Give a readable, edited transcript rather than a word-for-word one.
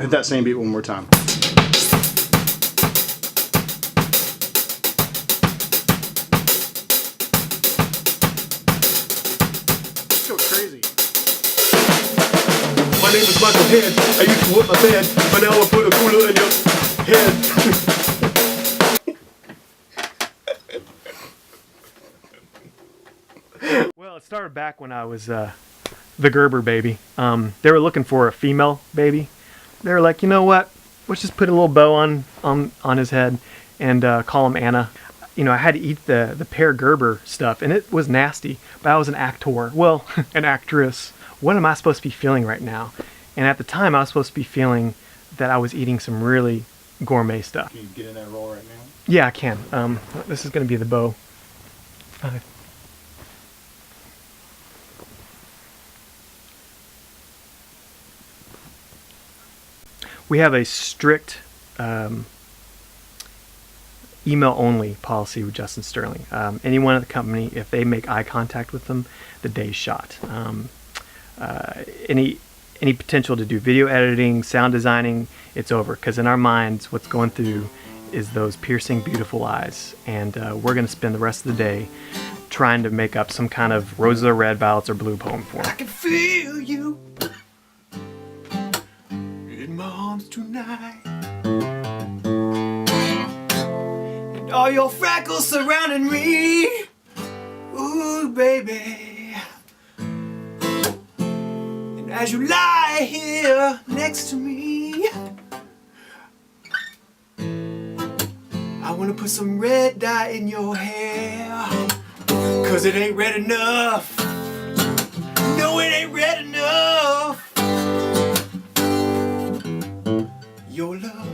Hit that same beat one more time. Let's go crazy. My name is Michael Head. I used to whip my bed, but now I put a cooler in your head. Well, it started back when I was the Gerber baby. They were looking for a female baby. They were like, you know what? Let's just put a little bow on his head and call him Anna. You know, I had to eat the pear Gerber stuff, and it was nasty. But I was an actor. Well, an actress. What am I supposed to be feeling right now? And at the time, I was supposed to be feeling that I was eating some really gourmet stuff. Can you get in that roll right now? Yeah, I can. This is going to be the bow. We have a strict email-only policy with Justin Sterling. Anyone at the company, if they make eye contact with them, the day's shot. Any potential to do video editing, sound designing, it's over. Because in our minds, what's going through is those piercing, beautiful eyes. And we're going to spend the rest of the day trying to make up some kind of roses are red, violets are blue poem for him. I can feel you in my arms tonight, and all your freckles surrounding me. Ooh, baby. And as you lie here next to me, I wanna put some red dye in your hair, 'cause it ain't red enough. No, it ain't red enough. Your love.